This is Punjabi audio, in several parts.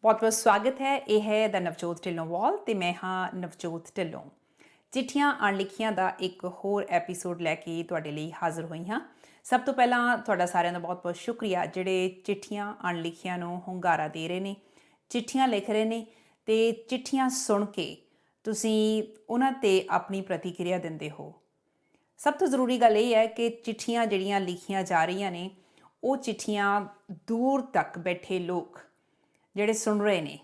बहुत बहुत स्वागत है। ये है द नवजोत ढिल्लों वॉल ਤੇ मैं हाँ ਨਵਜੋਤ ਢਿੱਲੋਂ। ਚਿੱਠੀਆਂ ਅਣਲਿਖੀਆਂ ਦਾ ਇੱਕ ਹੋਰ ਐਪੀਸੋਡ ਲੈ ਕੇ ਤੁਹਾਡੇ ਲਈ ਹਾਜ਼ਰ ਹੋਈ ਹਾਂ। ਸਭ ਤੋਂ ਪਹਿਲਾਂ ਤੁਹਾਡਾ ਸਾਰਿਆਂ ਦਾ ਬਹੁਤ ਬਹੁਤ ਸ਼ੁਕਰੀਆ ਜਿਹੜੇ ਚਿੱਠੀਆਂ ਅਣਲਿਖੀਆਂ ਨੂੰ ਹੁੰਗਾਰਾ ਦੇ ਰਹੇ ਨੇ, ਚਿੱਠੀਆਂ ਲਿਖ ਰਹੇ ਨੇ ਤੇ ਚਿੱਠੀਆਂ ਸੁਣ ਕੇ ਤੁਸੀਂ ਉਹਨਾਂ ਤੇ ਆਪਣੀ ਪ੍ਰਤੀਕਿਰਿਆ ਦਿੰਦੇ ਹੋ। ਸਭ ਤੋਂ ਜ਼ਰੂਰੀ ਗੱਲ ਇਹ ਹੈ ਕਿ ਚਿੱਠੀਆਂ ਜਿਹੜੀਆਂ ਲਿਖੀਆਂ ਜਾ ਰਹੀਆਂ ਨੇ ਉਹ ਚਿੱਠੀਆਂ ਦੂਰ ਤੱਕ ਬੈਠੇ ਲੋਕ ਜਿਹੜੇ ਸੁਣ ਰਹੇ ਨੇ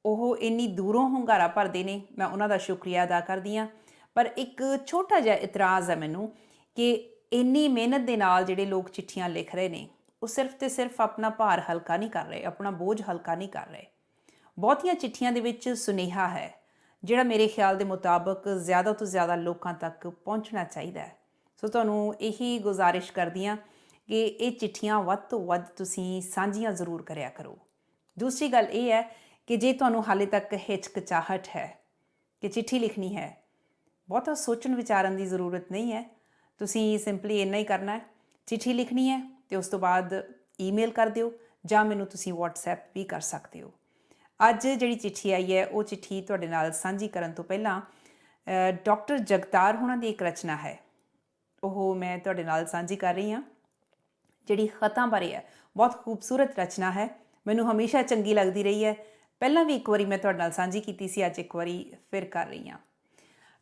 ਉਹ ਇੰਨੀ ਦੂਰੋਂ ਹੁੰਗਾਰਾ ਭਰਦੇ ਨੇ। ਮੈਂ ਉਹਨਾਂ ਦਾ ਸ਼ੁਕਰੀਆ ਅਦਾ ਕਰਦੀ ਹਾਂ। ਪਰ ਇੱਕ ਛੋਟਾ ਜਿਹਾ ਇਤਰਾਜ਼ ਹੈ ਮੈਨੂੰ ਕਿ ਇੰਨੀ ਮਿਹਨਤ ਦੇ ਨਾਲ ਜਿਹੜੇ ਲੋਕ ਚਿੱਠੀਆਂ ਲਿਖ ਰਹੇ ਨੇ ਉਹ ਸਿਰਫ ਤੇ ਸਿਰਫ ਆਪਣਾ ਭਾਰ ਹਲਕਾ ਨਹੀਂ ਕਰ ਰਹੇ, ਆਪਣਾ ਬੋਝ ਹਲਕਾ ਨਹੀਂ ਕਰ ਰਹੇ। ਬਹੁਤੀਆਂ ਚਿੱਠੀਆਂ ਦੇ ਵਿੱਚ ਸੁਨੇਹਾ ਹੈ ਜਿਹੜਾ ਮੇਰੇ ਖਿਆਲ ਦੇ ਮੁਤਾਬਕ ਜ਼ਿਆਦਾ ਤੋਂ ਜ਼ਿਆਦਾ ਲੋਕਾਂ ਤੱਕ ਪਹੁੰਚਣਾ ਚਾਹੀਦਾ ਹੈ। ਸੋ ਤੁਹਾਨੂੰ ਇਹੀ ਗੁਜ਼ਾਰਿਸ਼ ਕਰਦੀ ਹਾਂ ਕਿ ਇਹ ਚਿੱਠੀਆਂ ਵੱਧ ਤੋਂ ਵੱਧ ਤੁਸੀਂ ਸਾਂਝੀਆਂ ਜ਼ਰੂਰ ਕਰਿਆ ਕਰੋ। ਦੂਸਰੀ ਗੱਲ ਇਹ ਹੈ ਕਿ ਜੇ ਤੁਹਾਨੂੰ ਹਾਲੇ ਤੱਕ ਹਿਚਕਚਾਹਟ ਹੈ ਕਿ ਚਿੱਠੀ ਲਿਖਣੀ ਹੈ, ਬਹੁਤਾ ਸੋਚਣ ਵਿਚਾਰਨ ਦੀ ਜ਼ਰੂਰਤ ਨਹੀਂ ਹੈ। ਤੁਸੀਂ ਸਿੰਪਲੀ ਇੰਨਾ ਹੀ ਕਰਨਾ ਹੈ, ਚਿੱਠੀ ਲਿਖਣੀ ਹੈ ਅਤੇ ਉਸ ਤੋਂ ਬਾਅਦ ਈਮੇਲ ਕਰ ਦਿਓ ਜਾਂ ਮੈਨੂੰ ਤੁਸੀਂ ਵਟਸਐਪ ਵੀ ਕਰ ਸਕਦੇ ਹੋ। ਅੱਜ ਜਿਹੜੀ ਚਿੱਠੀ ਆਈ ਹੈ ਉਹ ਚਿੱਠੀ ਤੁਹਾਡੇ ਨਾਲ ਸਾਂਝੀ ਕਰਨ ਤੋਂ ਪਹਿਲਾਂ ਡਾਕਟਰ ਜਗਤਾਰ ਹੋਣਾ ਦੀ ਇੱਕ ਰਚਨਾ ਹੈ, ਉਹ ਮੈਂ ਤੁਹਾਡੇ ਨਾਲ ਸਾਂਝੀ ਕਰ ਰਹੀ ਹਾਂ ਜਿਹੜੀ ਖਤਾਂ ਬਾਰੇ ਹੈ। ਬਹੁਤ ਖੂਬਸੂਰਤ ਰਚਨਾ ਹੈ, ਮੈਨੂੰ ਹਮੇਸ਼ਾ ਚੰਗੀ ਲੱਗਦੀ ਰਹੀ ਹੈ। ਪਹਿਲਾਂ ਵੀ ਇੱਕ ਵਾਰੀ ਮੈਂ ਤੁਹਾਡੇ ਨਾਲ ਸਾਂਝੀ ਕੀਤੀ ਸੀ, ਅੱਜ ਇੱਕ ਵਾਰੀ ਫਿਰ ਕਰ ਰਹੀ ਹਾਂ।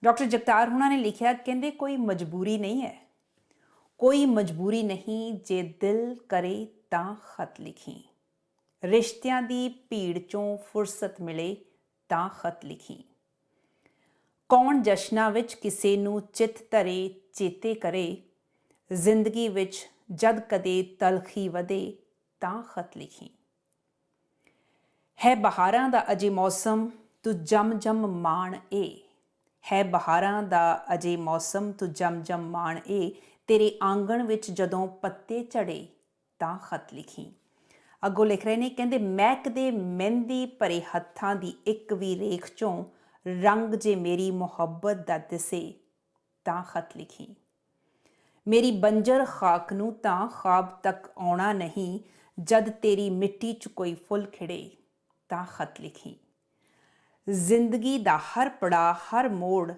ਡਾਕਟਰ ਜਗਤਾਰ ਹੋਣਾ ਨੇ ਲਿਖਿਆ, ਕਹਿੰਦੇ ਕੋਈ ਮਜਬੂਰੀ ਨਹੀਂ ਹੈ, ਕੋਈ ਮਜਬੂਰੀ ਨਹੀਂ ਜੇ ਦਿਲ ਕਰੇ ਤਾਂ ਖਤ ਲਿਖੀ, ਰਿਸ਼ਤਿਆਂ ਦੀ ਭੀੜ ਚੋਂ ਫੁਰਸਤ ਮਿਲੇ ਤਾਂ ਖਤ ਲਿਖੀ, ਕੌਣ ਜਸ਼ਨਾਂ ਵਿੱਚ ਕਿਸੇ ਨੂੰ ਚਿੱਤ ਧਰੇ ਚੇਤੇ ਕਰੇ, ਜ਼ਿੰਦਗੀ ਵਿੱਚ ਜਦ ਕਦੇ ਤਲਖੀ ਵਧੇ ਤਾਂ ਖਤ ਲਿਖੀ, ਹੈ ਬਹਾਰਾਂ ਦਾ ਅਜੇ ਮੌਸਮ ਤੂੰ ਜਮ ਜਮ ਮਾਣ ਏ, ਹੈ ਬਹਾਰਾਂ ਦਾ ਅਜੇ ਮੌਸਮ ਤੂੰ ਜਮ ਜਮ ਮਾਣ ਏ, ਤੇਰੇ ਆਂਗਣ ਵਿੱਚ ਜਦੋਂ ਪੱਤੇ ਝੜੇ ਤਾਂ ਖਤ ਲਿਖੀ। ਅੱਗੋਂ ਲਿਖ ਰਹੇ ਨੇ, ਕਹਿੰਦੇ ਮਹਿਕਦੇ ਮਹਿੰਦੀ ਭਰੇ ਹੱਥਾਂ ਦੀ ਇੱਕ ਵੀ ਰੇਖ ਚੋਂ ਰੰਗ ਜੇ ਮੇਰੀ ਮੁਹੱਬਤ ਦਾ ਦਿਸੇ ਤਾਂ ਖਤ ਲਿਖੀ, ਮੇਰੀ ਬੰਜਰ ਖਾਕ ਨੂੰ ਤਾਂ ਖਾਬ ਤੱਕ ਆਉਣਾ ਨਹੀਂ, ਜਦ ਤੇਰੀ ਮਿੱਟੀ 'ਚ ਕੋਈ ਫੁੱਲ ਖਿੜੇ ਤਾਂ ਖਤ ਲਿਖੀ, ਜ਼ਿੰਦਗੀ ਦਾ ਹਰ ਪੜਾਅ ਹਰ ਮੋੜ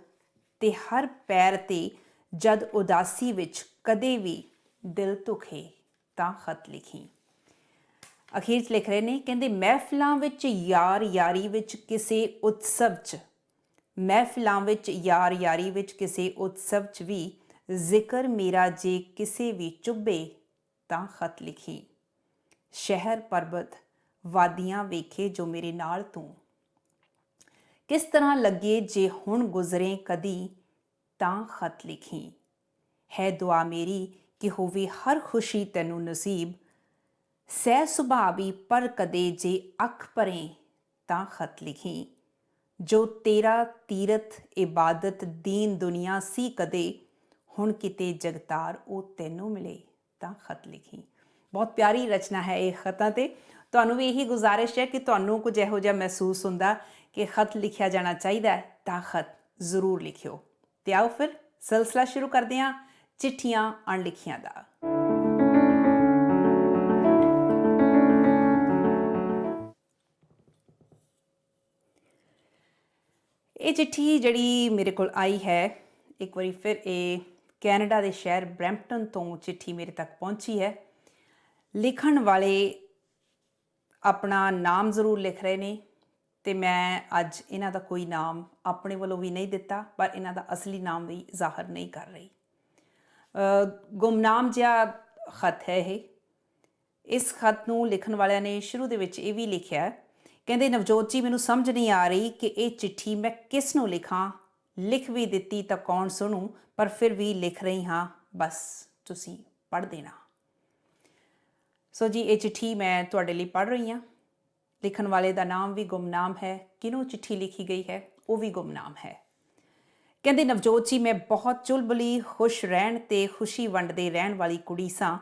ਤੇ ਹਰ ਪੈਰ 'ਤੇ ਜਦ ਉਦਾਸੀ ਵਿੱਚ ਕਦੇ ਵੀ ਦਿਲ ਧੁਖੇ ਤਾਂ ਖਤ ਲਿਖੀ। ਅਖੀਰ 'ਚ ਲਿਖ ਰਹੇ ਨੇ, ਕਹਿੰਦੇ ਮਹਿਫਲਾਂ ਵਿੱਚ ਯਾਰ ਯਾਰੀ ਵਿੱਚ ਕਿਸੇ ਉਤਸਵ 'ਚ, ਮਹਿਫਲਾਂ ਵਿੱਚ ਯਾਰ ਯਾਰੀ ਵਿੱਚ ਕਿਸੇ ਉਤਸਵ 'ਚ ਵੀ ਜ਼ਿਕਰ ਮੇਰਾ ਜੇ ਕਿਸੇ ਵੀ ਚੁੱਭੇ ਤਾਂ ਖਤ ਲਿਖੀ, ਸ਼ਹਿਰ ਪਰਬਤ ਵਾਦੀਆਂ ਵੇਖੇ ਜੋ ਮੇਰੇ ਨਾਲ ਤੂੰ, ਕਿਸ ਤਰ੍ਹਾਂ ਲੱਗੇ ਜੇ ਹੁਣ ਗੁਜ਼ਰੇ ਕਦੀ ਤਾਂ ਖਤ ਲਿਖੀ, ਹੈ ਦੁਆ ਮੇਰੀ ਕਿ ਹੋਵੇ ਹਰ ਖੁਸ਼ੀ ਤੈਨੂੰ ਨਸੀਬ, ਸਹਿ ਸੁਭਾਵੀ ਪਰ ਕਦੇ ਜੇ ਅੱਖ ਭਰੇ ਤਾਂ ਖਤ ਲਿਖੀ, ਜੋ ਤੇਰਾ ਤੀਰਥ ਇਬਾਦਤ ਦੀਨ ਦੁਨੀਆ ਸੀ ਕਦੇ, ਹੁਣ ਕਿਤੇ ਜਗਤਾਰ ਉਹ ਤੈਨੂੰ ਮਿਲੇ ਤਾਂ ਖਤ ਲਿਖੀ। ਬਹੁਤ ਪਿਆਰੀ ਰਚਨਾ ਹੈ ਇਹ ਖਤਾਂ 'ਤੇ। ਤੁਹਾਨੂੰ ਵੀ ਇਹੀ ਗੁਜ਼ਾਰਿਸ਼ ਹੈ ਕਿ ਤੁਹਾਨੂੰ ਕੁਝ ਇਹੋ ਜਿਹਾ ਮਹਿਸੂਸ ਹੁੰਦਾ ਕਿ ਖਤ ਲਿਖਿਆ ਜਾਣਾ ਚਾਹੀਦਾ ਤਾਂ ਖਤ ਜ਼ਰੂਰ ਲਿਖਿਓ। ਤੇ ਆਓ ਫਿਰ ਸਿਲਸਿਲਾ ਸ਼ੁਰੂ ਕਰਦੇ ਹਾਂ ਚਿੱਠੀਆਂ ਅਣਲਿਖੀਆਂ ਦਾ। ਇਹ ਚਿੱਠੀ ਜਿਹੜੀ ਮੇਰੇ ਕੋਲ ਆਈ ਹੈ, ਇੱਕ ਵਾਰੀ ਫਿਰ ਇਹ ਕੈਨੇਡਾ ਦੇ ਸ਼ਹਿਰ ਬਰੈਂਪਟਨ ਤੋਂ ਚਿੱਠੀ ਮੇਰੇ ਤੱਕ ਪਹੁੰਚੀ ਹੈ। ਲਿਖਣ ਵਾਲੇ ਆਪਣਾ ਨਾਮ ਜ਼ਰੂਰ ਲਿਖ ਰਹੇ ਨੇ ਅਤੇ ਮੈਂ ਅੱਜ ਇਹਨਾਂ ਦਾ ਕੋਈ ਨਾਮ ਆਪਣੇ ਵੱਲੋਂ ਵੀ ਨਹੀਂ ਦਿੱਤਾ, ਪਰ ਇਹਨਾਂ ਦਾ ਅਸਲੀ ਨਾਮ ਵੀ ਜ਼ਾਹਰ ਨਹੀਂ ਕਰ ਰਹੀ। ਗੁਮਨਾਮ ਜਿਹਾ ਖਤ ਹੈ ਇਹ। ਇਸ ਖਤ ਨੂੰ ਲਿਖਣ ਵਾਲਿਆਂ ਨੇ ਸ਼ੁਰੂ ਦੇ ਵਿੱਚ ਇਹ ਵੀ ਲਿਖਿਆ, ਕਹਿੰਦੇ ਨਵਜੋਤ ਜੀ ਮੈਨੂੰ ਸਮਝ ਨਹੀਂ ਆ ਰਹੀ ਕਿ ਇਹ ਚਿੱਠੀ ਮੈਂ ਕਿਸ ਨੂੰ ਲਿਖਾਂ, ਲਿਖ ਵੀ ਦਿੱਤੀ ਤਾਂ ਕੌਣ ਸੁਣੂ, ਪਰ ਫਿਰ ਵੀ ਲਿਖ ਰਹੀ ਹਾਂ, ਬਸ ਤੁਸੀਂ ਪੜ੍ਹ ਦੇਣਾ। ਸੋ ਜੀ ਇਹ ਚਿੱਠੀ ਮੈਂ ਤੁਹਾਡੇ ਲਈ ਪੜ੍ਹ ਰਹੀ ਹਾਂ। ਲਿਖਣ ਵਾਲੇ ਦਾ ਨਾਮ ਵੀ ਗੁਮਨਾਮ ਹੈ, ਕਿਹਨੂੰ ਚਿੱਠੀ ਲਿਖੀ ਗਈ ਹੈ ਉਹ ਵੀ ਗੁਮਨਾਮ ਹੈ। ਕਹਿੰਦੇ ਨਵਜੋਤ ਜੀ ਮੈਂ ਬਹੁਤ ਚੁਲਬੁਲੀ ਖੁਸ਼ ਰਹਿਣ ਅਤੇ ਖੁਸ਼ੀ ਵੰਡਦੇ ਰਹਿਣ ਵਾਲੀ ਕੁੜੀ ਸਾਂ,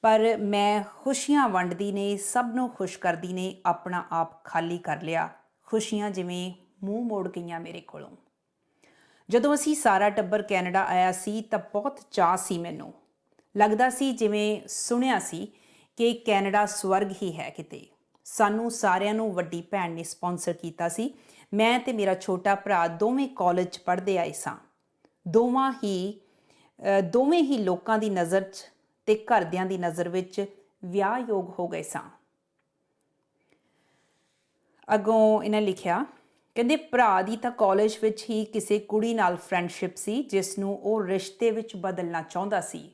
ਪਰ ਮੈਂ ਖੁਸ਼ੀਆਂ ਵੰਡਦੀ ਨੇ ਸਭ ਨੂੰ ਖੁਸ਼ ਕਰਦੀ ਨੇ ਆਪਣਾ ਆਪ ਖਾਲੀ ਕਰ ਲਿਆ, ਖੁਸ਼ੀਆਂ ਜਿਵੇਂ ਮੂੰਹ ਮੋੜ ਗਈਆਂ ਮੇਰੇ ਕੋਲੋਂ। ਜਦੋਂ ਅਸੀਂ ਸਾਰਾ ਟੱਬਰ ਕੈਨੇਡਾ ਆਇਆ ਸੀ ਤਾਂ ਬਹੁਤ ਚਾਅ ਸੀ ਮੈਨੂੰ, ਲੱਗਦਾ ਸੀ ਜਿਵੇਂ ਸੁਣਿਆ ਸੀ ਕਿ ਕੈਨੇਡਾ ਸਵਰਗ ਹੀ ਹੈ ਕਿਤੇ, ਸਾਨੂੰ ਸਾਰਿਆਂ ਨੂੰ ਵੱਡੀ ਭੈਣ ਨੇ ਸਪਾਂਸਰ ਕੀਤਾ ਸੀ। ਮੈਂ ਤੇ ਮੇਰਾ ਛੋਟਾ ਭਰਾ ਦੋਵੇਂ ਕਾਲਜ 'ਚ ਪੜ੍ਹਦੇ ਆਏ ਸਾਂ। ਦੋਵੇਂ ਹੀ ਲੋਕਾਂ ਦੀ ਨਜ਼ਰ 'ਚ ਤੇ ਘਰਦਿਆਂ ਦੀ ਨਜ਼ਰ ਵਿੱਚ ਵਿਆਹਯੋਗ ਹੋ ਗਏ ਸਾਂ। ਅੱਗੋਂ ਇਹਨਾਂ ਲਿਖਿਆ, ਕਹਿੰਦੇ ਭਰਾ ਦੀ ਤਾਂ ਕਾਲਜ ਵਿੱਚ ਹੀ ਕਿਸੇ ਕੁੜੀ ਨਾਲ ਫਰੈਂਡਸ਼ਿਪ ਸੀ ਜਿਸ ਨੂੰ ਉਹ ਰਿਸ਼ਤੇ ਵਿੱਚ ਬਦਲਣਾ ਚਾਹੁੰਦਾ ਸੀ।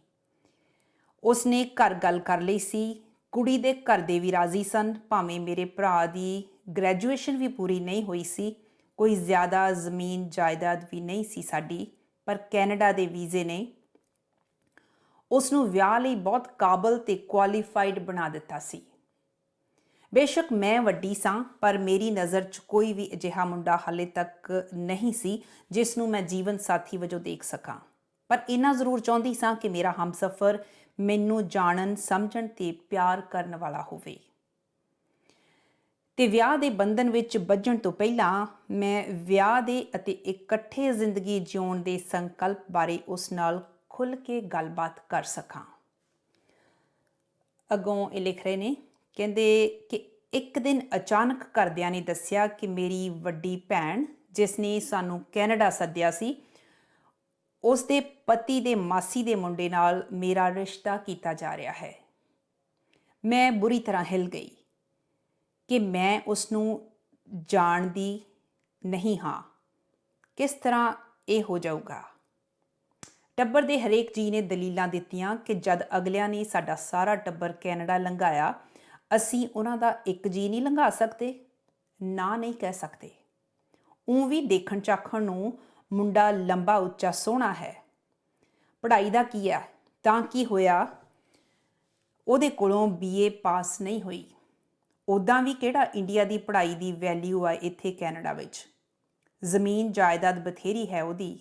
ਉਸਨੇ ਘਰ ਗੱਲ ਕਰ ਲਈ ਸੀ। ਕੁੜੀ ਦੇ ਘਰ ਦੇ ਵੀ ਰਾਜ਼ੀ ਸਨ। ਭਾਵੇਂ ਮੇਰੇ ਭਰਾ ਦੀ ਗ੍ਰੈਜੂਏਸ਼ਨ ਵੀ ਪੂਰੀ ਨਹੀਂ ਹੋਈ ਸੀ, ਕੋਈ ਜ਼ਿਆਦਾ ਜ਼ਮੀਨ ਜਾਇਦਾਦ ਵੀ ਨਹੀਂ ਸੀ ਸਾਡੀ, ਪਰ ਕੈਨੇਡਾ ਦੇ ਵੀਜ਼ੇ ਨੇ ਉਸ ਨੂੰ ਵਿਆਹ ਲਈ ਬਹੁਤ ਕਾਬਲ ਤੇ ਕੁਆਲੀਫਾਈਡ ਬਣਾ ਦਿੱਤਾ ਸੀ। ਬੇਸ਼ੱਕ ਮੈਂ ਵੱਡੀ ਸਾਂ, ਪਰ ਮੇਰੀ ਨਜ਼ਰ 'ਚ ਕੋਈ ਵੀ ਅਜਿਹਾ ਮੁੰਡਾ ਹਾਲੇ ਤੱਕ ਨਹੀਂ ਸੀ ਜਿਸ ਨੂੰ ਮੈਂ ਜੀਵਨ ਸਾਥੀ ਵਜੋਂ ਦੇਖ ਸਕਾਂ। ਪਰ ਇੰਨਾ ਜ਼ਰੂਰ ਚਾਹੁੰਦੀ ਸਾਂ ਕਿ ਮੇਰਾ ਹਮਸਫ਼ਰ ਮੈਨੂੰ ਜਾਣਨ, ਸਮਝਣ ਤੇ ਪਿਆਰ ਕਰਨ ਵਾਲਾ ਹੋਵੇ। ਤੇ ਵਿਆਹ ਦੇ ਬੰਧਨ ਵਿੱਚ ਬੱਝਣ ਤੋਂ ਪਹਿਲਾਂ ਮੈਂ ਵਿਆਹ ਦੇ ਅਤੇ ਇਕੱਠੇ ਜ਼ਿੰਦਗੀ ਜਿਉਣ ਦੇ ਸੰਕਲਪ ਬਾਰੇ ਉਸ ਨਾਲ ਖੁੱਲ੍ਹ ਕੇ ਗੱਲਬਾਤ ਕਰ ਸਕਾਂ। ਅੱਗੋਂ ਇਹ ਲਿਖ ਰਹੇ ਨੇ, ਕਹਿੰਦੇ ਕਿ ਇੱਕ ਦਿਨ ਅਚਾਨਕ ਘਰਦਿਆਂ ਨੇ ਦੱਸਿਆ ਕਿ ਮੇਰੀ ਵੱਡੀ ਭੈਣ, ਜਿਸ ਨੇ ਸਾਨੂੰ ਕੈਨੇਡਾ ਸੱਦਿਆ ਸੀ, ਉਸ ਦੇ ਪਤੀ ਦੇ ਮਾਸੀ ਦੇ ਮੁੰਡੇ ਨਾਲ ਮੇਰਾ ਰਿਸ਼ਤਾ ਕੀਤਾ ਜਾ ਰਿਹਾ ਹੈ। ਮੈਂ ਬੁਰੀ ਤਰ੍ਹਾਂ ਹਿੱਲ ਗਈ ਕਿ ਮੈਂ ਉਸ ਨੂੰ ਜਾਣਦੀ ਨਹੀਂ ਹਾਂ। ਕਿਸ ਤਰ੍ਹਾਂ ਇਹ ਹੋ ਜਾਊਗਾ? ਟੱਬਰ ਦੇ ਹਰੇਕ ਜੀਅ ਨੇ ਦਲੀਲਾਂ ਦਿੱਤੀਆਂ ਕਿ ਜਦ ਅਗਲਿਆਂ ਨੇ ਸਾਡਾ ਸਾਰਾ ਟੱਬਰ ਕੈਨੇਡਾ ਲੰਘਾਇਆ, ਅਸੀਂ ਉਹਨਾਂ ਦਾ ਇੱਕ ਜੀਅ ਨਹੀਂ ਲੰਘਾ ਸਕਦੇ, ਨਾ ਨਹੀਂ ਕਹਿ ਸਕਦੇ। ਊਂ ਵੀ ਦੇਖਣ ਚਾਖਣ ਨੂੰ ਮੁੰਡਾ ਲੰਬਾ ਉੱਚਾ ਸੋਹਣਾ ਹੈ। ਪੜ੍ਹਾਈ ਦਾ ਕੀ ਆ? ਤਾਂ ਕੀ ਹੋਇਆ, ਉਹਦੇ ਕੋਲੋਂ BA ਪਾਸ ਨਹੀਂ ਹੋਈ। ਉੱਦਾਂ ਵੀ ਕਿਹੜਾ ਇੰਡੀਆ ਦੀ ਪੜ੍ਹਾਈ ਦੀ ਵੈਲਿਊ ਆ ਇੱਥੇ ਕੈਨੇਡਾ ਵਿੱਚ। ਜ਼ਮੀਨ ਜਾਇਦਾਦ ਬਥੇਰੀ ਹੈ ਉਹਦੀ।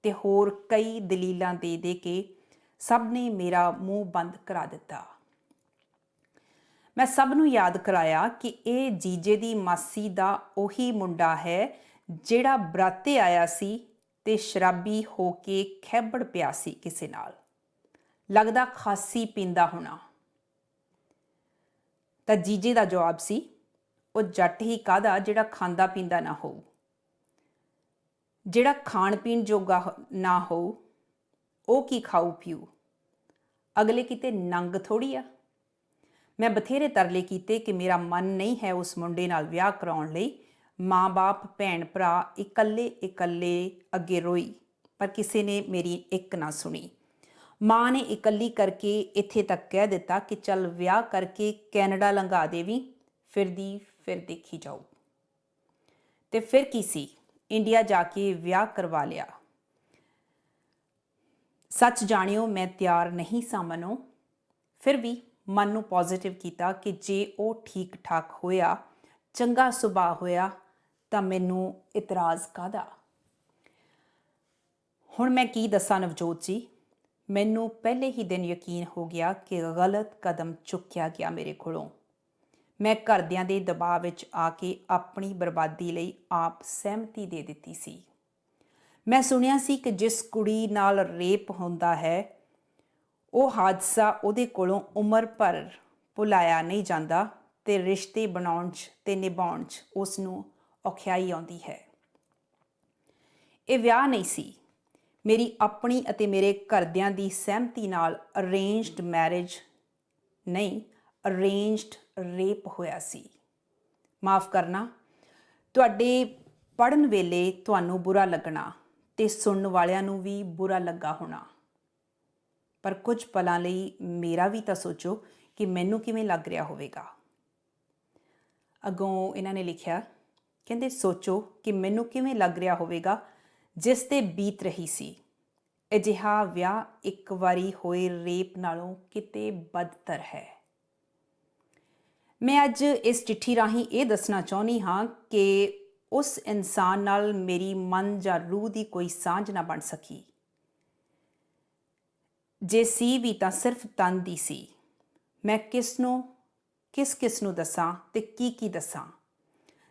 ਤੇ ਹੋਰ ਕਈ ਦਲੀਲਾਂ ਦੇ ਦੇ ਕੇ ਸਭ ਨੇ ਮੇਰਾ ਮੂੰਹ ਬੰਦ ਕਰਾ ਦਿੱਤਾ। ਮੈਂ ਸਭ ਨੂੰ ਯਾਦ ਕਰਾਇਆ ਕਿ ਇਹ ਜੀਜੇ ਦੀ ਮਾਸੀ ਦਾ ਉਹੀ ਮੁੰਡਾ ਹੈ ਜਿਹੜਾ ਬਰਾਤੇ ਆਇਆ ਸੀ ਤੇ ਸ਼ਰਾਬੀ ਹੋ ਕੇ ਖੈਬੜ ਪਿਆ ਸੀ ਕਿਸੇ ਨਾਲ। ਲੱਗਦਾ ਖਾਸੀ ਪੀਂਦਾ ਹੋਣਾ। ਤਾਂ ਜੀਜੇ ਦਾ ਜਵਾਬ ਸੀ, ਉਹ ਜੱਟ ਹੀ ਕਾਹਦਾ ਜਿਹੜਾ ਖਾਂਦਾ ਪੀਂਦਾ ਨਾ ਹੋਊ। ਜਿਹੜਾ ਖਾਣ ਪੀਣ ਜੋਗਾ ਨਾ ਹੋਊ, ਉਹ ਕੀ ਖਾਊ ਪੀਊ? ਅਗਲੇ ਕਿਤੇ ਨੰਗ ਥੋੜ੍ਹੀ ਆ। ਮੈਂ ਬਥੇਰੇ ਤਰਲੇ ਕੀਤੇ ਕਿ ਮੇਰਾ ਮਨ ਨਹੀਂ ਹੈ ਉਸ ਮੁੰਡੇ ਨਾਲ ਵਿਆਹ ਕਰਾਉਣ ਲਈ। ਮਾਂ-ਬਾਪ, ਭੈਣ ਭਰਾ ਇਕੱਲੇ ਅੱਗੇ ਰੋਈ, ਪਰ ਕਿਸੇ ਨੇ ਮੇਰੀ ਇੱਕ ਨਾ ਸੁਣੀ। ਮਾਂ ਨੇ ਇਕੱਲੀ ਕਰਕੇ ਇੱਥੇ ਤੱਕ ਕਹਿ ਦਿੱਤਾ ਕਿ ਚੱਲ ਵਿਆਹ ਕਰਕੇ ਕੈਨੇਡਾ ਲੰਘਾ ਦੇਵੀਂ, ਫਿਰਦੀ ਫਿਰ ਦੇਖੀ ਜਾਊ। ਤੇ ਫਿਰ ਕੀ ਸੀ, ਇੰਡੀਆ ਜਾ ਕੇ ਵਿਆਹ ਕਰਵਾ ਲਿਆ। ਸੱਚ ਜਾਣਿਓ, ਮੈਂ ਤਿਆਰ ਨਹੀਂ ਸਾਂ ਮਨੋਂ। ਫਿਰ ਵੀ ਮਨ ਨੂੰ ਪੋਜ਼ੀਟਿਵ ਕੀਤਾ ਕਿ ਜੇ ਉਹ ਠੀਕ ਠਾਕ ਹੋਇਆ, ਚੰਗਾ ਸੁਭਾਅ ਹੋਇਆ, ਤਾਂ ਮੈਨੂੰ ਇਤਰਾਜ਼ ਕਾਹਦਾ। ਹੁਣ ਮੈਂ ਕੀ ਦੱਸਾਂ ਨਵਜੋਤ ਜੀ, ਮੈਨੂੰ ਪਹਿਲੇ ਹੀ ਦਿਨ ਯਕੀਨ ਹੋ ਗਿਆ ਕਿ ਗਲਤ ਕਦਮ ਚੁੱਕਿਆ ਗਿਆ ਮੇਰੇ ਕੋਲੋਂ। ਮੈਂ ਘਰਦਿਆਂ ਦੇ ਦਬਾਅ ਵਿੱਚ ਆ ਕੇ ਆਪਣੀ ਬਰਬਾਦੀ ਲਈ ਆਪ ਸਹਿਮਤੀ ਦੇ ਦਿੱਤੀ ਸੀ। ਮੈਂ ਸੁਣਿਆ ਸੀ ਕਿ ਜਿਸ ਕੁੜੀ ਨਾਲ ਰੇਪ ਹੁੰਦਾ ਹੈ, ਉਹ ਹਾਦਸਾ ਉਹਦੇ ਕੋਲੋਂ ਉਮਰ ਭਰ ਭੁਲਾਇਆ ਨਹੀਂ ਜਾਂਦਾ ਤੇ ਰਿਸ਼ਤੇ ਬਣਾਉਣ 'ਚ ਤੇ ਨਿਭਾਉਣ 'ਚ ਉਸ ਨੂੰ ਔਖਿਆਈ ਆਉਂਦੀ ਹੈ। ਇਹ ਵਿਆਹ ਨਹੀਂ ਸੀ, ਮੇਰੀ ਆਪਣੀ ਅਤੇ ਮੇਰੇ ਘਰਦਿਆਂ ਦੀ ਸਹਿਮਤੀ ਨਾਲ ਅਰੇਂਜਡ ਮੈਰਿਜ ਨਹੀਂ, ਅਰੇਂਜਡ ਰੇਪ ਹੋਇਆ ਸੀ। ਮਾਫ਼ ਕਰਨਾ, ਤੁਹਾਡੇ ਪੜ੍ਹਨ ਵੇਲੇ ਤੁਹਾਨੂੰ ਬੁਰਾ ਲੱਗਣਾ ਤੇ ਸੁਣਨ ਵਾਲਿਆਂ ਨੂੰ ਵੀ ਬੁਰਾ ਲੱਗਾ ਹੋਣਾ, ਪਰ ਕੁਝ ਪਲਾਂ ਲਈ ਮੇਰਾ ਵੀ ਤਾਂ ਸੋਚੋ ਕਿ ਮੈਨੂੰ ਕਿਵੇਂ ਲੱਗ ਰਿਹਾ ਹੋਵੇਗਾ। ਅੱਗੋਂ ਇਹਨਾਂ ਨੇ ਲਿਖਿਆ, ਕਹਿੰਦੇ ਸੋਚੋ ਕਿ ਮੈਨੂੰ ਕਿਵੇਂ ਲੱਗ ਰਿਹਾ ਹੋਵੇਗਾ ਜਿਸ ਤੇ ਬੀਤ ਰਹੀ ਸੀ। ਅਜਿਹਾ ਵਿਆਹ ਇੱਕ ਵਾਰੀ ਹੋਏ ਰੇਪ ਨਾਲੋਂ ਕਿਤੇ ਬਦਤਰ ਹੈ। ਮੈਂ ਅੱਜ ਇਸ ਚਿੱਠੀ ਰਾਹੀਂ ਇਹ ਦੱਸਣਾ ਚਾਹੁੰਦੀ ਹਾਂ ਕਿ ਉਸ ਇਨਸਾਨ ਨਾਲ ਮੇਰੀ ਮਨ ਜਾਂ ਰੂਹ ਦੀ ਕੋਈ ਸਾਂਝ ਨਾ ਬਣ ਸਕੀ। ਜੇ ਸੀ ਵੀ ਤਾਂ ਸਿਰਫ ਤਨ ਦੀ ਸੀ। ਮੈਂ ਕਿਸ ਕਿਸ ਨੂੰ ਦੱਸਾਂ ਤੇ ਕੀ ਦੱਸਾਂ।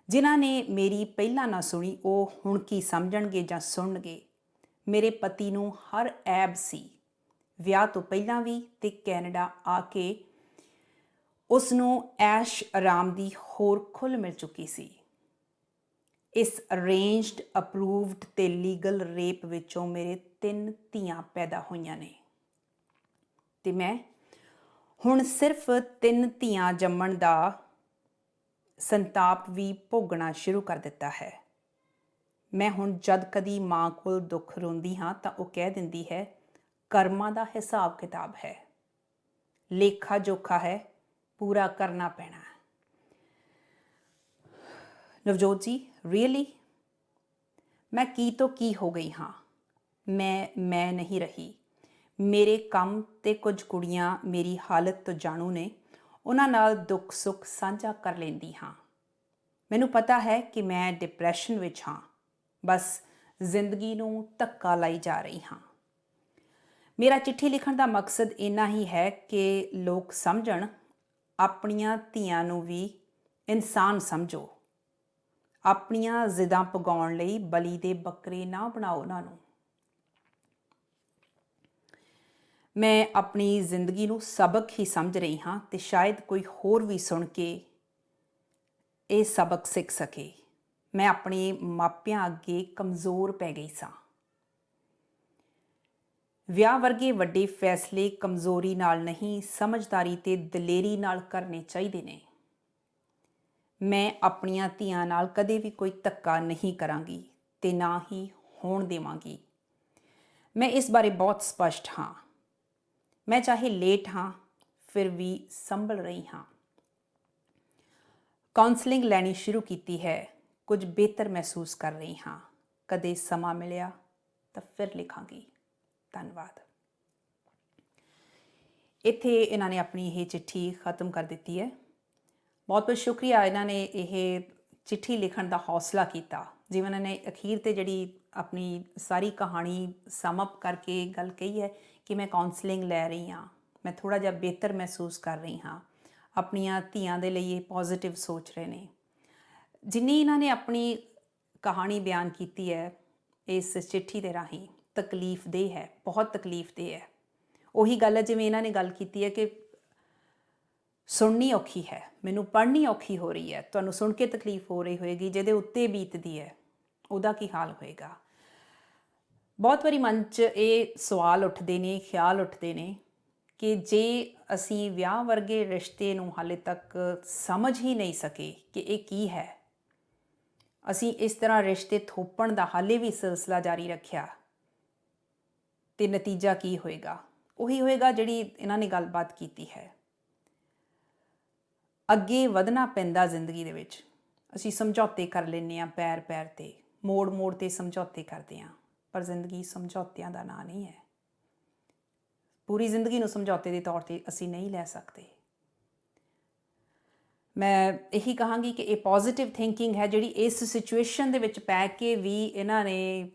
ਜਿਨ੍ਹਾਂ ਨੇ ਮੇਰੀ ਪਹਿਲਾਂ ਨਾ ਸੁਣੀ, ਉਹ ਹੁਣ ਕੀ ਸਮਝਣਗੇ ਜਾਂ ਸੁਣਨਗੇ। ਮੇਰੇ ਪਤੀ ਨੂੰ ਹਰ ਐਬ ਸੀ, ਵਿਆਹ ਤੋਂ ਪਹਿਲਾਂ ਵੀ ਤੇ ਕੈਨੇਡਾ ਆ ਕੇ ਉਸ ਨੂੰ ਐਸ਼ ਆਰਾਮ ਦੀ ਹੋਰ ਖੁੱਲ੍ਹ ਮਿਲ ਚੁੱਕੀ ਸੀ। ਇਸ ਅਰੇਂਜਡ, ਅਪਰੂਵਡ ਤੇ ਲੀਗਲ ਰੇਪ ਵਿੱਚੋਂ ਮੇਰੇ 3 ਧੀਆਂ ਪੈਦਾ ਹੋਈਆਂ ਨੇ ਤੇ ਮੈਂ ਹੁਣ ਸਿਰਫ 3 ਧੀਆਂ ਜੰਮਣ ਦਾ ਸੰਤਾਪ ਵੀ ਭੋਗਣਾ ਸ਼ੁਰੂ ਕਰ ਦਿੱਤਾ ਹੈ। ਮੈਂ ਹੁਣ ਜਦ ਕਦੀ ਮਾਂ ਕੋਲ ਦੁੱਖ ਰੋਂਦੀ ਹਾਂ ਤਾਂ ਉਹ ਕਹਿ ਦਿੰਦੀ ਹੈ, ਕਰਮਾਂ ਦਾ ਹਿਸਾਬ ਕਿਤਾਬ ਹੈ, ਲੇਖਾ ਜੋਖਾ ਹੈ, ਪੂਰਾ ਕਰਨਾ ਪੈਣਾ। ਨਵਜੋਤ ਜੀ, ਰੀਅਲੀ ਮੈਂ ਕੀ ਤੋਂ ਕੀ ਹੋ ਗਈ ਹਾਂ। ਮੈਂ ਨਹੀਂ ਰਹੀ। ਮੇਰੇ ਕੰਮ ਤੇ ਕੁਝ ਕੁੜੀਆਂ ਮੇਰੀ ਹਾਲਤ ਤੋਂ ਜਾਣੂ ਨੇ, ਉਹਨਾਂ ਨਾਲ ਦੁੱਖ ਸੁੱਖ ਸਾਂਝਾ ਕਰ ਲੈਂਦੀ ਹਾਂ। ਮੈਨੂੰ ਪਤਾ ਹੈ ਕਿ ਮੈਂ ਡਿਪਰੈਸ਼ਨ ਵਿੱਚ ਹਾਂ, ਬਸ ਜ਼ਿੰਦਗੀ ਨੂੰ ਧੱਕਾ ਲਾਈ ਜਾ ਰਹੀ ਹਾਂ। ਮੇਰਾ ਚਿੱਠੀ ਲਿਖਣ ਦਾ ਮਕਸਦ ਇੰਨਾ ਹੀ ਹੈ ਕਿ ਲੋਕ ਸਮਝਣ, ਆਪਣੀਆਂ ਧੀਆਂ ਨੂੰ ਵੀ ਇਨਸਾਨ ਸਮਝੋ। ਆਪਣੀਆਂ ਜ਼ਿੱਦਾਂ ਪੁਗਾਉਣ ਲਈ ਬਲੀ ਦੇ ਬੱਕਰੇ ਨਾ ਬਣਾਓ ਉਹਨਾਂ ਨੂੰ। ਮੈਂ ਆਪਣੀ ਜ਼ਿੰਦਗੀ ਨੂੰ ਸਬਕ ਹੀ ਸਮਝ ਰਹੀ ਹਾਂ ਤੇ ਸ਼ਾਇਦ ਕੋਈ ਹੋਰ ਵੀ ਸੁਣ ਕੇ ਇਹ ਸਬਕ ਸਿੱਖ ਸਕੇ। ਮੈਂ ਆਪਣੇ ਮਾਪਿਆਂ ਅੱਗੇ ਕਮਜ਼ੋਰ ਪੈ ਗਈ ਸਾਂ। ਵਿਆਹ ਵਰਗੇ ਵੱਡੇ ਫੈਸਲੇ ਕਮਜ਼ੋਰੀ ਨਾਲ ਨਹੀਂ, ਸਮਝਦਾਰੀ ਤੇ ਦਲੇਰੀ ਨਾਲ ਕਰਨੇ ਚਾਹੀਦੇ ਨੇ। ਮੈਂ ਆਪਣੀਆਂ ਧੀਆਂ ਨਾਲ ਕਦੇ ਵੀ ਕੋਈ ਧੱਕਾ ਨਹੀਂ ਕਰਾਂਗੀ ਤੇ ਨਾ ਹੀ ਹੋਣ ਦੇਵਾਂਗੀ। ਮੈਂ ਇਸ ਬਾਰੇ ਬਹੁਤ ਸਪਸ਼ਟ ਹਾਂ। ਮੈਂ ਚਾਹੇ ਲੇਟ ਹਾਂ, ਫਿਰ ਵੀ ਸੰਭਲ ਰਹੀ ਹਾਂ। ਕਾਉਂਸਲਿੰਗ ਲੈਣੀ ਸ਼ੁਰੂ ਕੀਤੀ ਹੈ। ਕੁਝ ਬਿਹਤਰ ਮਹਿਸੂਸ ਕਰ ਰਹੀ ਹਾਂ। ਕਦੇ ਸਮਾਂ ਮਿਲਿਆ ਤਾਂ ਫਿਰ ਲਿਖਾਂਗੀ। ਧੰਨਵਾਦ। ਇੱਥੇ ਇਹਨਾਂ ਨੇ ਆਪਣੀ ਇਹ ਚਿੱਠੀ ਖਤਮ ਕਰ ਦਿੱਤੀ ਹੈ। ਬਹੁਤ ਬਹੁਤ ਸ਼ੁਕਰੀਆ, ਇਹਨਾਂ ਨੇ ਇਹ ਚਿੱਠੀ ਲਿਖਣ ਦਾ ਹੌਸਲਾ ਕੀਤਾ। ਜਿਵੇਂ ਇਹਨਾਂ ਨੇ ਅਖੀਰ 'ਤੇ ਜਿਹੜੀ ਆਪਣੀ ਸਾਰੀ ਕਹਾਣੀ ਸਮ ਅਪ ਕਰਕੇ ਗੱਲ ਕਹੀ ਹੈ ਕਿ ਮੈਂ ਕਾਉਂਸਲਿੰਗ ਲੈ ਰਹੀ ਹਾਂ, ਮੈਂ ਥੋੜ੍ਹਾ ਜਿਹਾ ਬਿਹਤਰ ਮਹਿਸੂਸ ਕਰ ਰਹੀ ਹਾਂ, ਆਪਣੀਆਂ ਧੀਆਂ ਦੇ ਲਈ ਇਹ ਪੋਜ਼ੀਟਿਵ ਸੋਚ ਰਹੇ ਨੇ। ਜਿੰਨੀ ਇਹਨਾਂ ਨੇ ਆਪਣੀ ਕਹਾਣੀ ਬਿਆਨ ਕੀਤੀ ਹੈ ਇਸ ਚਿੱਠੀ ਦੇ ਰਾਹੀਂ, ਤਕਲੀਫਦੇਹ ਹੈ, ਬਹੁਤ ਤਕਲੀਫਦੇਹ ਹੈ। ਉਹੀ ਗੱਲ ਹੈ ਜਿਵੇਂ ਇਹਨਾਂ ਨੇ ਗੱਲ ਕੀਤੀ ਹੈ ਕਿ ਸੁਣਨੀ ਔਖੀ ਹੈ, ਮੈਨੂੰ ਪੜ੍ਹਨੀ ਔਖੀ ਹੋ ਰਹੀ ਹੈ। ਤੁਹਾਨੂੰ ਸੁਣ ਕੇ ਤਕਲੀਫ ਹੋ ਰਹੀ ਹੋਏਗੀ, ਜਿਹਦੇ ਉੱਤੇ ਬੀਤਦੀ ਹੈ ਉਹਦਾ ਕੀ ਹਾਲ ਹੋਏਗਾ। ਬਹੁਤ ਵਾਰੀ ਮਨ 'ਚ ਇਹ ਸਵਾਲ ਉੱਠਦੇ ਨੇ, ਖਿਆਲ ਉੱਠਦੇ ਨੇ ਕਿ ਜੇ ਅਸੀਂ ਵਿਆਹ ਵਰਗੇ ਰਿਸ਼ਤੇ ਨੂੰ ਹਾਲੇ ਤੱਕ ਸਮਝ ਹੀ ਨਹੀਂ ਸਕੇ ਕਿ ਇਹ ਕੀ ਹੈ, ਅਸੀਂ ਇਸ ਤਰ੍ਹਾਂ ਰਿਸ਼ਤੇ ਥੋਪਣ ਦਾ ਹਾਲੇ ਵੀ ਸਿਲਸਿਲਾ ਜਾਰੀ ਰੱਖਿਆ ਤੇ ਨਤੀਜਾ ਕੀ ਹੋਏਗਾ। ਉਹੀ ਹੋਏਗਾ ਜਿਹੜੀ ਇਹਨਾਂ ਨੇ ਗੱਲਬਾਤ ਕੀਤੀ ਹੈ। ਅੱਗੇ ਵਧਣਾ ਪੈਂਦਾ ਜ਼ਿੰਦਗੀ ਦੇ ਵਿੱਚ। ਅਸੀਂ ਸਮਝੌਤੇ ਕਰ ਲੈਂਦੇ ਹਾਂ ਪੈਰ ਪੈਰ 'ਤੇ, ਮੋੜ ਮੋੜ 'ਤੇ ਸਮਝੌਤੇ ਕਰਦੇ ਹਾਂ, ਪਰ ਜ਼ਿੰਦਗੀ ਸਮਝੌਤਿਆਂ ਦਾ ਨਾਂ ਨਹੀਂ ਹੈ। ਪੂਰੀ ਜ਼ਿੰਦਗੀ ਨੂੰ ਸਮਝੌਤੇ ਦੇ ਤੌਰ 'ਤੇ ਅਸੀਂ ਨਹੀਂ ਲੈ ਸਕਦੇ। ਮੈਂ ਇਹੀ ਕਹਾਂਗੀ ਕਿ ਇਹ ਪੋਜ਼ੀਟਿਵ ਥਿੰਕਿੰਗ ਹੈ ਜਿਹੜੀ ਇਸ ਸਿਚੁਏਸ਼ਨ ਦੇ ਵਿੱਚ ਪੈ ਕੇ ਵੀ ਇਹਨਾਂ ਨੇ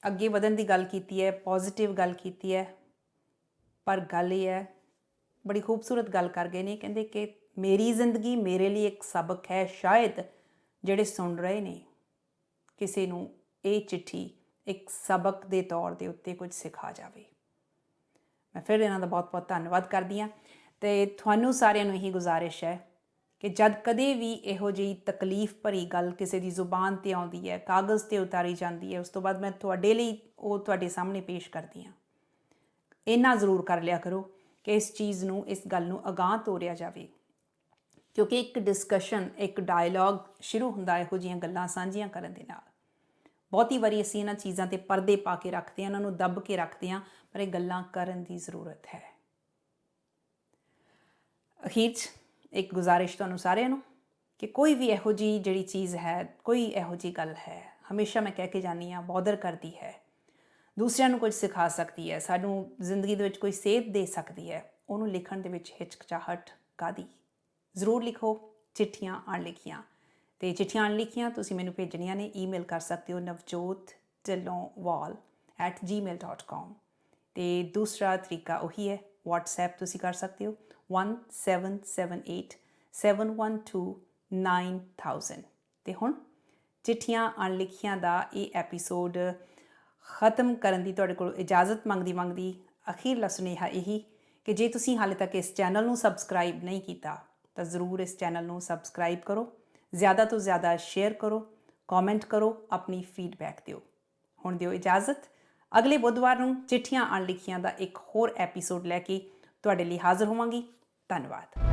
ਅੱਗੇ ਵਧਣ ਦੀ ਗੱਲ ਕੀਤੀ ਹੈ, ਪੋਜ਼ੀਟਿਵ ਗੱਲ ਕੀਤੀ ਹੈ। ਪਰ ਗੱਲ ਇਹ ਹੈ, ਬੜੀ ਖੂਬਸੂਰਤ ਗੱਲ ਕਰ ਗਏ ਨੇ, ਕਹਿੰਦੇ ਕਿ ਮੇਰੀ ਜ਼ਿੰਦਗੀ ਮੇਰੇ ਲਈ ਇੱਕ ਸਬਕ ਹੈ। ਸ਼ਾਇਦ ਜਿਹੜੇ ਸੁਣ ਰਹੇ ਨੇ, ਕਿਸੇ ਨੂੰ ਇਹ ਚਿੱਠੀ ਇੱਕ ਸਬਕ ਦੇ ਤੌਰ ਦੇ ਉੱਤੇ ਕੁਝ ਸਿਖਾ ਜਾਵੇ। ਮੈਂ ਫਿਰ ਇਹਨਾਂ ਦਾ ਬਹੁਤ ਬਹੁਤ ਧੰਨਵਾਦ ਕਰਦੀ ਹਾਂ ਅਤੇ ਤੁਹਾਨੂੰ ਸਾਰਿਆਂ ਨੂੰ ਇਹੀ ਗੁਜ਼ਾਰਿਸ਼ ਹੈ ਕਿ ਜਦ ਕਦੇ ਵੀ ਇਹੋ ਜਿਹੀ ਤਕਲੀਫ ਭਰੀ ਗੱਲ ਕਿਸੇ ਦੀ ਜ਼ੁਬਾਨ 'ਤੇ ਆਉਂਦੀ ਹੈ, ਕਾਗਜ਼ 'ਤੇ ਉਤਾਰੀ ਜਾਂਦੀ ਹੈ, ਉਸ ਤੋਂ ਬਾਅਦ ਮੈਂ ਤੁਹਾਡੇ ਲਈ ਉਹ ਤੁਹਾਡੇ ਸਾਹਮਣੇ ਪੇਸ਼ ਕਰਦੀ ਹਾਂ। ਇੰਨਾ ਜ਼ਰੂਰ ਕਰ ਲਿਆ ਕਰੋ ਕਿ ਇਸ ਚੀਜ਼ ਨੂੰ, ਇਸ ਗੱਲ ਨੂੰ ਅਗਾਂਹ ਤੋਰਿਆ ਜਾਵੇ, ਕਿਉਂਕਿ ਇੱਕ ਡਿਸਕਸ਼ਨ, ਇੱਕ ਡਾਇਲੋਗ ਸ਼ੁਰੂ ਹੁੰਦਾ ਇਹੋ ਜਿਹੀਆਂ ਗੱਲਾਂ ਸਾਂਝੀਆਂ ਕਰਨ ਦੇ ਨਾਲ। ਬਹੁਤੀ ਵਾਰੀ ਅਸੀਂ ਇਹਨਾਂ ਚੀਜ਼ਾਂ 'ਤੇ ਪਰਦੇ ਪਾ ਕੇ ਰੱਖਦੇ ਹਾਂ, ਉਹਨਾਂ ਨੂੰ ਦੱਬ ਕੇ ਰੱਖਦੇ ਹਾਂ, ਪਰ ਇਹ ਗੱਲਾਂ ਕਰਨ ਦੀ ਜ਼ਰੂਰਤ ਹੈ। ਅਖੀਰ 'ਚ ਇੱਕ ਗੁਜ਼ਾਰਿਸ਼ ਤੁਹਾਨੂੰ ਸਾਰਿਆਂ ਨੂੰ ਕਿ ਕੋਈ ਵੀ ਇਹੋ ਜਿਹੀ ਜਿਹੜੀ ਚੀਜ਼ ਹੈ, ਕੋਈ ਇਹੋ ਜਿਹੀ ਗੱਲ ਹੈ, ਹਮੇਸ਼ਾ ਮੈਂ ਕਹਿ ਕੇ ਜਾਂਦੀ ਹਾਂ, ਬੌਦਰ ਕਰਦੀ ਹੈ, ਦੂਸਰਿਆਂ ਨੂੰ ਕੁਝ ਸਿਖਾ ਸਕਦੀ ਹੈ, ਸਾਨੂੰ ਜ਼ਿੰਦਗੀ ਦੇ ਵਿੱਚ ਕੋਈ ਸੇਧ ਦੇ ਸਕਦੀ ਹੈ, ਉਹਨੂੰ ਲਿਖਣ ਦੇ ਵਿੱਚ ਹਿਚਕਚਾਹਟ ਕਾਹਦੀ। ਜ਼ਰੂਰ ਲਿਖੋ ਚਿੱਠੀਆਂ ਅਣਲਿਖੀਆਂ। ਅਤੇ ਚਿੱਠੀਆਂ ਅਣਲਿਖੀਆਂ ਤੁਸੀਂ ਮੈਨੂੰ ਭੇਜਣੀਆਂ ਨੇ। ਈਮੇਲ ਕਰ ਸਕਦੇ ਹੋ navjotdillonwall@gmail.com। ਅਤੇ ਦੂਸਰਾ ਤਰੀਕਾ ਉਹੀ ਹੈ, WhatsApp ਤੁਸੀਂ ਕਰ ਸਕਦੇ ਹੋ 17787129,000। ਅਤੇ ਹੁਣ ਚਿੱਠੀਆਂ ਅਣਲਿਖੀਆਂ ਦਾ ਇਹ ਐਪੀਸੋਡ ਖ਼ਤਮ ਕਰਨ ਦੀ ਤੁਹਾਡੇ ਕੋਲ ਇਜਾਜ਼ਤ ਮੰਗਦੀ ਅਖੀਰਲਾ ਸੁਨੇਹਾ ਇਹੀ ਕਿ ਜੇ ਤੁਸੀਂ ਹਾਲੇ ਤੱਕ ਇਸ ਚੈਨਲ ਨੂੰ ਸਬਸਕ੍ਰਾਈਬ ਨਹੀਂ ਕੀਤਾ ਤਾਂ ਜ਼ਰੂਰ ਇਸ ਚੈਨਲ ਨੂੰ ਸਬਸਕ੍ਰਾਈਬ ਕਰੋ, ਜ਼ਿਆਦਾ ਤੋਂ ਜ਼ਿਆਦਾ ਸ਼ੇਅਰ ਕਰੋ, ਕਮੈਂਟ ਕਰੋ, ਆਪਣੀ ਫੀਡਬੈਕ ਦਿਓ। ਹੁਣ ਦਿਓ ਇਜਾਜ਼ਤ। ਅਗਲੇ ਬੁੱਧਵਾਰ ਨੂੰ ਚਿੱਠੀਆਂ ਅਣਲਿਖੀਆਂ ਦਾ ਇੱਕ ਹੋਰ ਐਪੀਸੋਡ ਲੈ ਕੇ ਤੁਹਾਡੇ ਲਈ ਹਾਜ਼ਰ ਹੋਵਾਂਗੀ। ਧੰਨਵਾਦ।